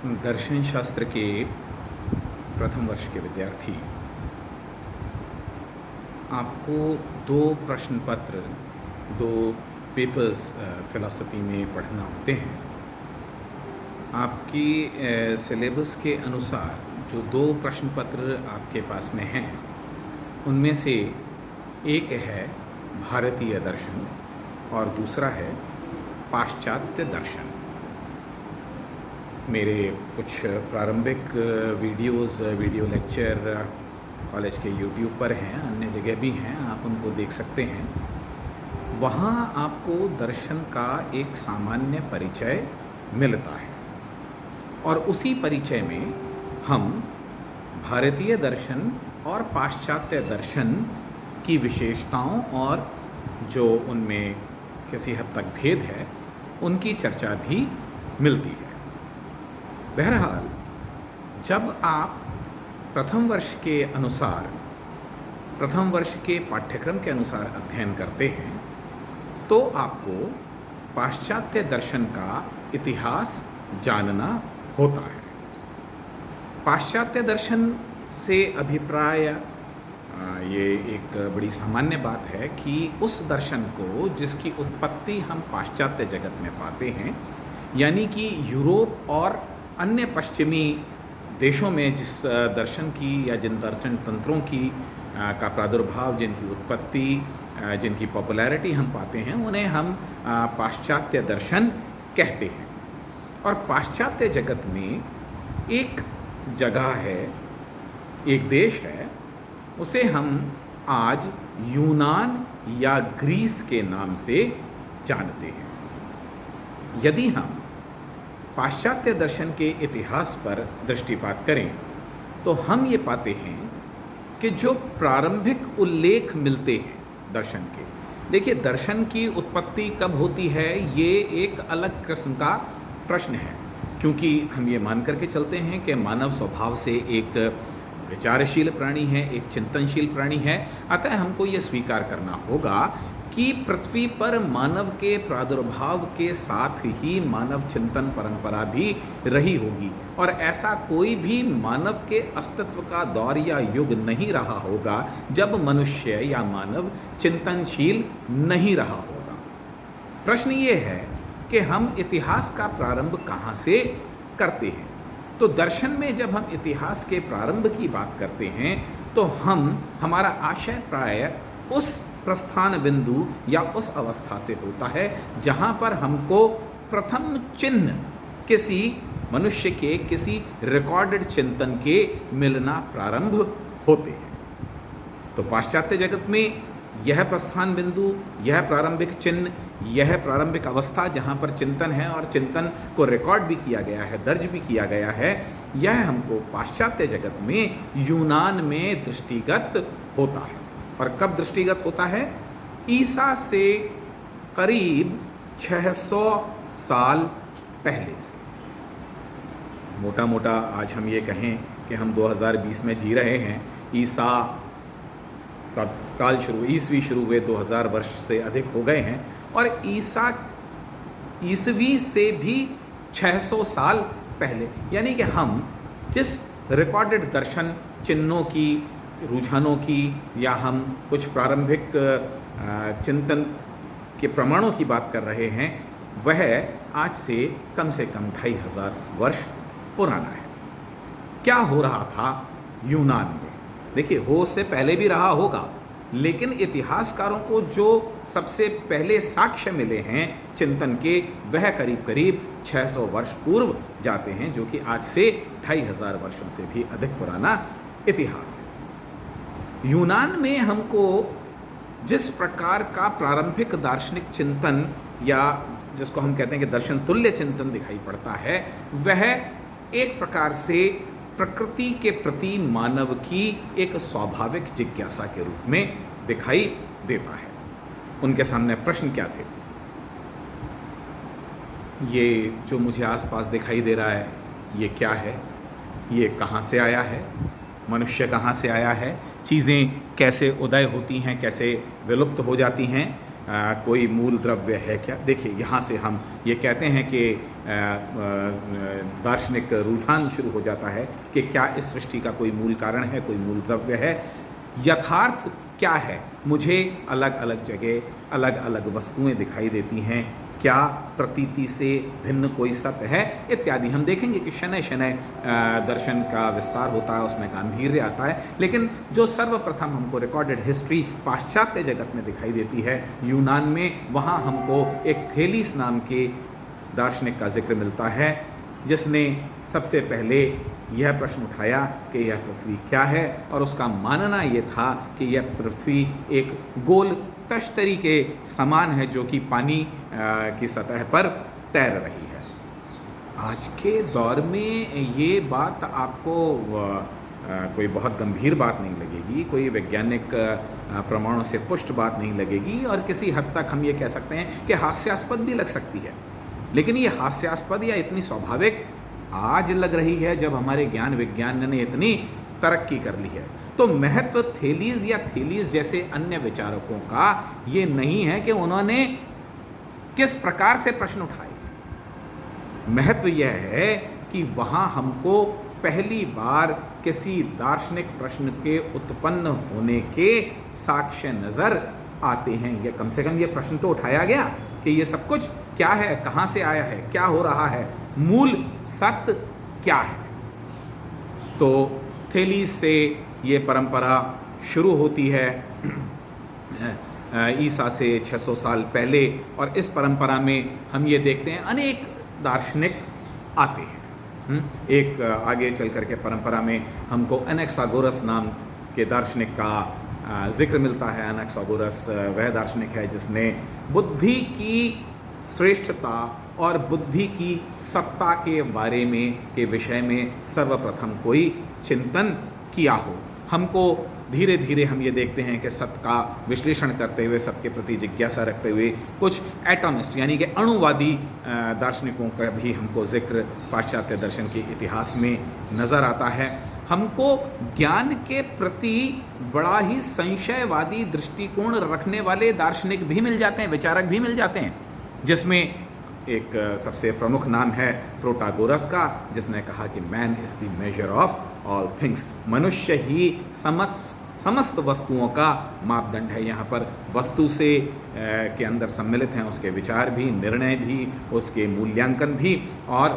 दर्शन शास्त्र के प्रथम वर्ष के विद्यार्थी आपको दो प्रश्न पत्र, दो पेपर्स फ़िलॉसफ़ी में पढ़ना होते हैं। आपकी सिलेबस के अनुसार जो दो प्रश्न पत्र आपके पास में हैं, उनमें से एक है भारतीय दर्शन और दूसरा है पाश्चात्य दर्शन। मेरे कुछ प्रारंभिक वीडियो लेक्चर कॉलेज के यूट्यूब पर हैं, अन्य जगह भी हैं, आप उनको देख सकते हैं। वहाँ आपको दर्शन का एक सामान्य परिचय मिलता है और उसी परिचय में हम भारतीय दर्शन और पाश्चात्य दर्शन की विशेषताओं और जो उनमें किसी हद तक भेद है, उनकी चर्चा भी मिलती है। बहरहाल, जब आप प्रथम वर्ष के पाठ्यक्रम के अनुसार अध्ययन करते हैं, तो आपको पाश्चात्य दर्शन का इतिहास जानना होता है। पाश्चात्य दर्शन से अभिप्राय ये एक बड़ी सामान्य बात है कि उस दर्शन को जिसकी उत्पत्ति हम पाश्चात्य जगत में पाते हैं, यानी कि यूरोप और अन्य पश्चिमी देशों में जिस दर्शन की या जिन दर्शन तंत्रों की का प्रादुर्भाव, जिनकी उत्पत्ति, जिनकी पॉपुलैरिटी हम पाते हैं, उन्हें हम पाश्चात्य दर्शन कहते हैं। और पाश्चात्य जगत में एक जगह है, एक देश है, उसे हम आज यूनान या ग्रीस के नाम से जानते हैं। यदि हम पाश्चात्य दर्शन के इतिहास पर दृष्टिपात करें, तो हम ये पाते हैं कि जो प्रारंभिक उल्लेख मिलते हैं दर्शन के, देखिए, दर्शन की उत्पत्ति कब होती है, ये एक अलग किस्म का प्रश्न है, क्योंकि हम ये मान करके चलते हैं कि मानव स्वभाव से एक विचारशील प्राणी है, एक चिंतनशील प्राणी है। अतः हमको ये स्वीकार करना होगा कि पृथ्वी पर मानव के प्रादुर्भाव के साथ ही मानव चिंतन परंपरा भी रही होगी, और ऐसा कोई भी मानव के अस्तित्व का दौर या युग नहीं रहा होगा जब मनुष्य या मानव चिंतनशील नहीं रहा होगा। प्रश्न ये है कि हम इतिहास का प्रारंभ कहाँ से करते हैं। तो दर्शन में जब हम इतिहास के प्रारंभ की बात करते हैं, तो हमारा आशय प्राय उस प्रस्थान बिंदु या उस अवस्था से होता है जहाँ पर हमको प्रथम चिन्ह किसी मनुष्य के, किसी रिकॉर्डेड चिंतन के मिलना प्रारंभ होते हैं। तो पाश्चात्य जगत में यह प्रस्थान बिंदु, यह प्रारंभिक चिन्ह, यह प्रारंभिक अवस्था जहाँ पर चिंतन है और चिंतन को रिकॉर्ड भी किया गया है, दर्ज भी किया गया है, यह हमको पाश्चात्य जगत में यूनान में दृष्टिगत होता है। और कब दृष्टिगत होता है? ईसा से करीब 600 साल पहले से। मोटा मोटा आज हम ये कहें कि हम 2020 में जी रहे हैं। ईसा का काल ईसवी शुरू हुए 2000 वर्ष से अधिक हो गए हैं, और ईसवी से भी 600 साल पहले, यानी कि हम जिस रिकॉर्डेड दर्शन चिन्हों की, रुझानों की, या हम कुछ प्रारंभिक चिंतन के प्रमाणों की बात कर रहे हैं, वह आज से कम 2500 वर्ष पुराना है। क्या हो रहा था यूनान में? देखिए, हो उससे पहले भी रहा होगा, लेकिन इतिहासकारों को जो सबसे पहले साक्ष्य मिले हैं चिंतन के, वह करीब 600 वर्ष पूर्व जाते हैं, जो कि आज से 2500 वर्षों से भी अधिक पुराना इतिहास है। यूनान में हमको जिस प्रकार का प्रारंभिक दार्शनिक चिंतन, या जिसको हम कहते हैं कि दर्शन तुल्य चिंतन दिखाई पड़ता है, वह एक प्रकार से प्रकृति के प्रति मानव की एक स्वाभाविक जिज्ञासा के रूप में दिखाई देता है। उनके सामने प्रश्न क्या थे? ये जो मुझे आसपास दिखाई दे रहा है, ये क्या है? ये कहाँ से आया है? मनुष्य कहाँ से आया है? चीज़ें कैसे उदय होती हैं, कैसे विलुप्त हो जाती हैं? कोई मूल द्रव्य है क्या? देखिए, यहाँ से हम ये कहते हैं कि दार्शनिक रुझान शुरू हो जाता है कि क्या इस सृष्टि का कोई मूल कारण है, कोई मूल द्रव्य है, यथार्थ क्या है? मुझे अलग अलग जगह अलग अलग वस्तुएं दिखाई देती हैं, क्या प्रतीति से भिन्न कोई सत्य है, इत्यादि। हम देखेंगे कि शनय शनय दर्शन का विस्तार होता है, उसमें गांधीर्य आता है, लेकिन जो सर्वप्रथम हमको रिकॉर्डेड हिस्ट्री पाश्चात्य जगत में दिखाई देती है, यूनान में, वहाँ हमको एक थेलीस नाम के दार्शनिक का जिक्र मिलता है, जिसने सबसे पहले यह प्रश्न उठाया कि यह पृथ्वी क्या है, और उसका मानना ये था कि यह पृथ्वी एक गोल तश्तरी के समान है जो कि पानी की सतह पर तैर रही है। आज के दौर में ये बात आपको कोई बहुत गंभीर बात नहीं लगेगी, कोई वैज्ञानिक प्रमाणों से पुष्ट बात नहीं लगेगी, और किसी हद तक हम ये कह सकते हैं कि हास्यास्पद भी लग सकती है। लेकिन ये हास्यास्पद या इतनी स्वाभाविक आज लग रही है जब हमारे ज्ञान विज्ञान ने इतनी तरक्की कर ली है। तो महत्व थेलीज या थेलीज जैसे अन्य विचारकों का ये नहीं है कि उन्होंने किस प्रकार से प्रश्न उठाए। महत्व यह है कि वहाँ हमको पहली बार किसी दार्शनिक प्रश्न के उत्पन्न होने के साक्ष्य नज़र आते हैं, या कम से कम ये प्रश्न तो उठाया गया कि ये सब कुछ क्या है, कहाँ से आया है, क्या हो रहा है, मूल सत्य क्या है। तो थेलीज से ये परंपरा शुरू होती है ईसा से 600 साल पहले, और इस परंपरा में हम ये देखते हैं अनेक दार्शनिक आते हैं। एक आगे चल कर के परंपरा में हमको एनेक्सागोरस नाम के दार्शनिक का जिक्र मिलता है। एनेक्सागोरस वह दार्शनिक है जिसने बुद्धि की श्रेष्ठता और बुद्धि की सत्ता के बारे में के विषय में सर्वप्रथम कोई चिंतन किया हो। हमको धीरे धीरे हम ये देखते हैं कि सत्य का विश्लेषण करते हुए, सत्य के प्रति जिज्ञासा रखते हुए, कुछ एटॉमिस्ट यानी कि अणुवादी दार्शनिकों का भी हमको जिक्र पाश्चात्य दर्शन के इतिहास में नज़र आता है। हमको ज्ञान के प्रति बड़ा ही संशयवादी दृष्टिकोण रखने वाले दार्शनिक भी मिल जाते हैं, विचारक भी मिल जाते हैं, जिसमें एक सबसे प्रमुख नाम है प्रोटागोरस का, जिसने कहा कि man is the measure of all things, मनुष्य ही समस्त वस्तुओं का मापदंड है। यहाँ पर वस्तु से के अंदर सम्मिलित हैं उसके विचार भी, निर्णय भी, उसके मूल्यांकन भी, और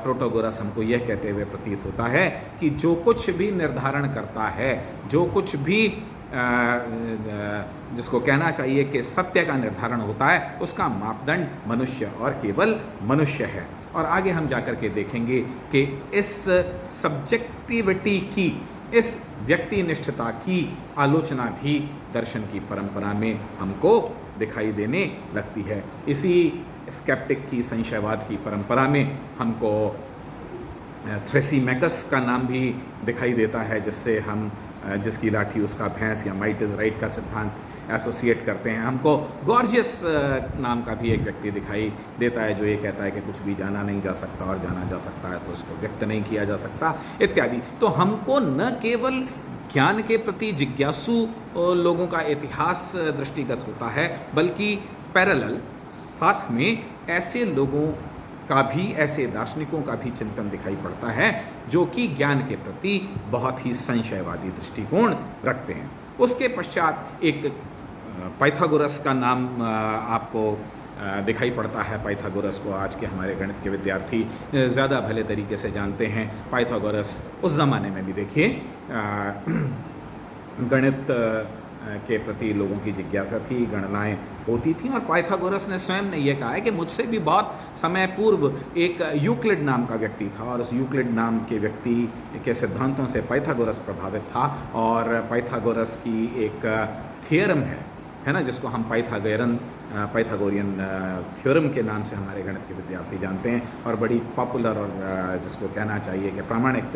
प्रोटागोरस हमको यह कहते हुए प्रतीत होता है कि जो कुछ भी निर्धारण करता है, जो कुछ भी जिसको कहना चाहिए कि सत्य का निर्धारण होता है, उसका मापदंड मनुष्य और केवल मनुष्य है। और आगे हम जाकर के देखेंगे कि इस सब्जेक्टिविटी की, इस व्यक्तिनिष्ठता की आलोचना भी दर्शन की परंपरा में हमको दिखाई देने लगती है। इसी स्केप्टिक की, संशयवाद की परंपरा में हमको थ्रेसिमेकस का नाम भी दिखाई देता है, जिससे हम जिसकी लाठी उसका भैंस या माइट इज़ राइट का सिद्धांत एसोसिएट करते हैं। हमको गॉर्जियस नाम का भी एक व्यक्ति दिखाई देता है जो ये कहता है कि कुछ भी जाना नहीं जा सकता और जाना जा सकता है तो उसको व्यक्त नहीं किया जा सकता, इत्यादि। तो हमको न केवल ज्ञान के प्रति जिज्ञासु लोगों का इतिहास दृष्टिगत होता है, बल्कि पैरेलल साथ में ऐसे लोगों का भी, ऐसे दार्शनिकों का भी चिंतन दिखाई पड़ता है जो कि ज्ञान के प्रति बहुत ही संशयवादी दृष्टिकोण रखते हैं। उसके पश्चात एक पाइथागोरस का नाम आपको दिखाई पड़ता है। पाइथागोरस को आज के हमारे गणित के विद्यार्थी ज़्यादा भले तरीके से जानते हैं। पाइथागोरस उस ज़माने में भी देखिए गणित के प्रति लोगों की जिज्ञासा थी, गणनाएं होती थी, और पाइथागोरस ने स्वयं ने यह कहा है कि मुझसे भी बहुत समय पूर्व एक यूक्लिड नाम का व्यक्ति था, और उस यूक्लिड नाम के व्यक्ति के सिद्धांतों से पाइथागोरस प्रभावित था, और पाइथागोरस की एक थियरम है ना, जिसको हम पाइथागोरियन थ्योरम के नाम से हमारे गणित के विद्यार्थी जानते हैं, और बड़ी पॉपुलर और जिसको कहना चाहिए कि प्रामाणिक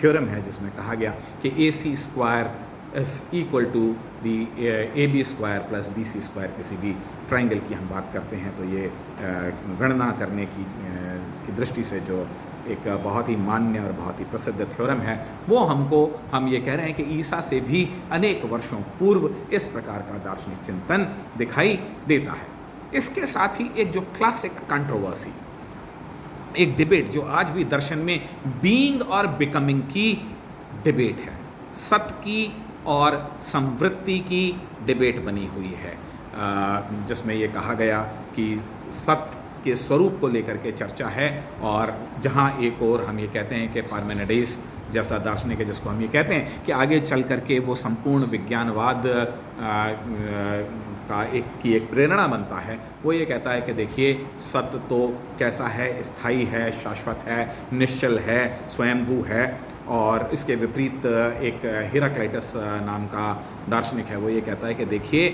थ्योरम है, जिसमें कहा गया कि AC square is equal to the AB square plus BC square. किसी भी ट्राइंगल की हम बात करते हैं तो ये गणना करने की दृष्टि से जो एक बहुत ही मान्य और बहुत ही प्रसिद्ध थ्योरम है, वो हम ये कह रहे हैं कि ईसा से भी अनेक वर्षों पूर्व इस प्रकार का दार्शनिक चिंतन दिखाई देता है। इसके साथ ही एक जो क्लासिक कंट्रोवर्सी, एक डिबेट जो आज भी दर्शन में बीइंग और बिकमिंग की डिबेट है, सत्य की और संवृत्ति की डिबेट बनी हुई है, जिसमें ये कहा गया कि सत्य के स्वरूप को लेकर के चर्चा है, और जहाँ एक और हम ये कहते हैं कि पार्मेनिडेस जैसा दार्शनिक है जिसको हम ये कहते हैं कि आगे चल करके वो संपूर्ण विज्ञानवाद का एक प्रेरणा बनता है, वो ये कहता है कि देखिए सत्य तो कैसा है, स्थायी है, शाश्वत है, निश्चल है, स्वयंभू है। और इसके विपरीत एक हेराक्लाइटस नाम का दार्शनिक है, वो ये कहता है कि देखिए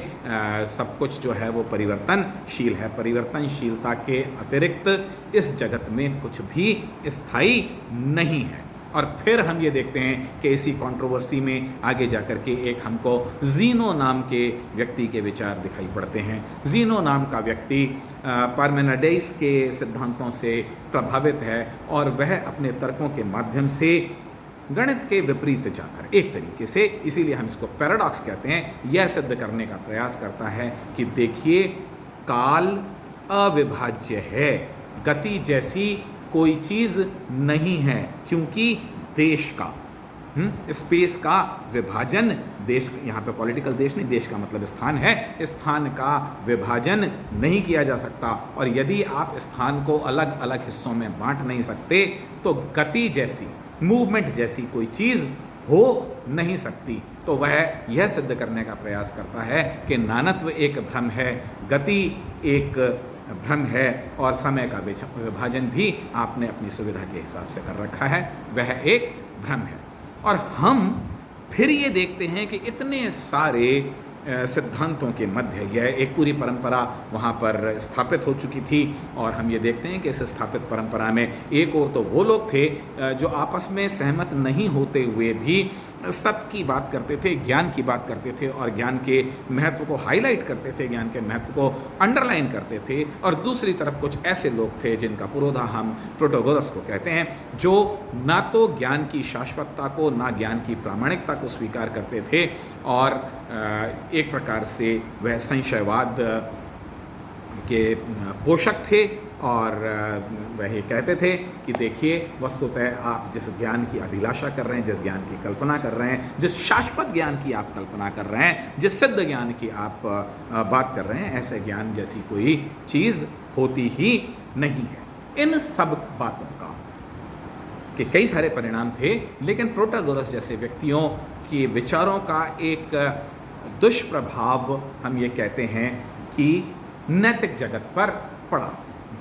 सब कुछ जो है वो परिवर्तनशील है, परिवर्तनशीलता के अतिरिक्त इस जगत में कुछ भी स्थायी नहीं है। और फिर हम ये देखते हैं कि इसी कंट्रोवर्सी में आगे जाकर के एक हमको ज़ीनो नाम के व्यक्ति के विचार दिखाई पड़ते हैं। ज़ीनो नाम का व्यक्ति पार्मेनिडेस के सिद्धांतों से प्रभावित है, और वह अपने तर्कों के माध्यम से गणित के विपरीत जाकर एक तरीके से, इसीलिए हम इसको पैराडॉक्स कहते हैं, यह सिद्ध करने का प्रयास करता है कि देखिए काल अविभाज्य है, गति जैसी कोई चीज़ नहीं है, क्योंकि देश का स्पेस का विभाजन, देश यहाँ पे पॉलिटिकल देश नहीं, देश का मतलब स्थान है, स्थान का विभाजन नहीं किया जा सकता। और यदि आप स्थान को अलग अलग हिस्सों में बांट नहीं सकते तो गति जैसी, मूवमेंट जैसी कोई चीज़ हो नहीं सकती। तो वह यह सिद्ध करने का प्रयास करता है कि नानत्व एक भ्रम है, गति एक भ्रम है, और समय का विभाजन भी आपने अपनी सुविधा के हिसाब से कर रखा है, वह एक भ्रम है। और हम फिर ये देखते हैं कि इतने सारे सिद्धांतों के मध्य यह एक पूरी परंपरा वहाँ पर स्थापित हो चुकी थी, और हम ये देखते हैं कि इस स्थापित परंपरा में एक और तो वो लोग थे जो आपस में सहमत नहीं होते हुए भी सत्य की बात करते थे, ज्ञान की बात करते थे, और ज्ञान के महत्व को हाईलाइट करते थे, ज्ञान के महत्व को अंडरलाइन करते थे। और दूसरी तरफ कुछ ऐसे लोग थे जिनका पुरोधा हम प्रोटोगोरस को कहते हैं, जो ना तो ज्ञान की शाश्वतता को, ना ज्ञान की प्रामाणिकता को स्वीकार करते थे, और एक प्रकार से वह संशयवाद के पोषक थे। और वह ये कहते थे कि देखिए वस्तुतः आप जिस ज्ञान की अभिलाषा कर रहे हैं, जिस ज्ञान की कल्पना कर रहे हैं, जिस शाश्वत ज्ञान की आप कल्पना कर रहे हैं, जिस सिद्ध ज्ञान की आप बात कर रहे हैं, ऐसे ज्ञान जैसी कोई चीज़ होती ही नहीं है। इन सब बातों का के कई सारे परिणाम थे, लेकिन प्रोटागोरस जैसे व्यक्तियों के विचारों का एक दुष्प्रभाव हम ये कहते हैं कि नैतिक जगत पर पड़ा।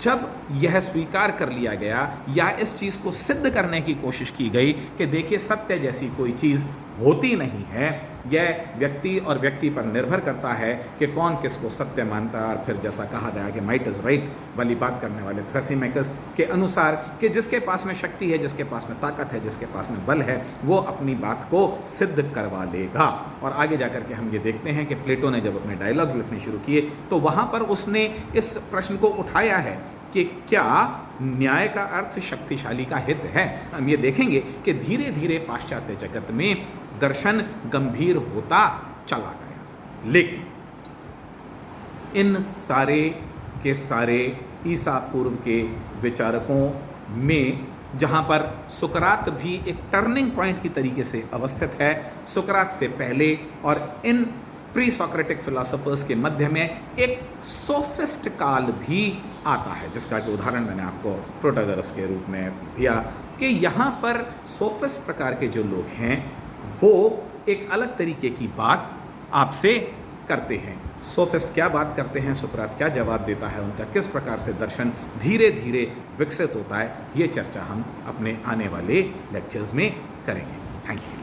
जब यह स्वीकार कर लिया गया या इस चीज़ को सिद्ध करने की कोशिश की गई कि देखिए सत्य जैसी कोई चीज़ होती नहीं है, यह व्यक्ति और व्यक्ति पर निर्भर करता है कि कौन किसको सत्य मानता है। और फिर जैसा कहा गया कि माइट इज़ राइट वाली बात करने वाले थ्रेसिमेकस के अनुसार कि जिसके पास में शक्ति है, जिसके पास में ताकत है, जिसके पास में बल है, वो अपनी बात को सिद्ध करवा लेगा। और आगे जाकर के हम ये देखते हैं कि प्लेटो ने जब अपने डायलॉग्स लिखने शुरू किए तो वहाँ पर उसने इस प्रश्न को उठाया है कि क्या न्याय का अर्थ शक्तिशाली का हित है। हम ये देखेंगे कि धीरे धीरे पाश्चात्य जगत में दर्शन गंभीर होता चला गया, लेकिन इन सारे के सारे ईसा पूर्व के विचारकों में, जहाँ पर सुकरात भी एक टर्निंग पॉइंट की तरीके से अवस्थित है, सुकरात से पहले और इन प्री सोक्रेटिक फिलोसोफर्स के मध्य में एक सोफिस्ट काल भी आता है, जिसका कि उदाहरण मैंने आपको प्रोटागोरस के रूप में दिया कि यहाँ पर सोफिस्ट प्रकार के जो लोग हैं वो एक अलग तरीके की बात आपसे करते हैं। सोफिस्ट क्या बात करते हैं, सुकरात क्या जवाब देता है, उनका किस प्रकार से दर्शन धीरे धीरे विकसित होता है, ये चर्चा हम अपने आने वाले लेक्चर्स में करेंगे। Thank you.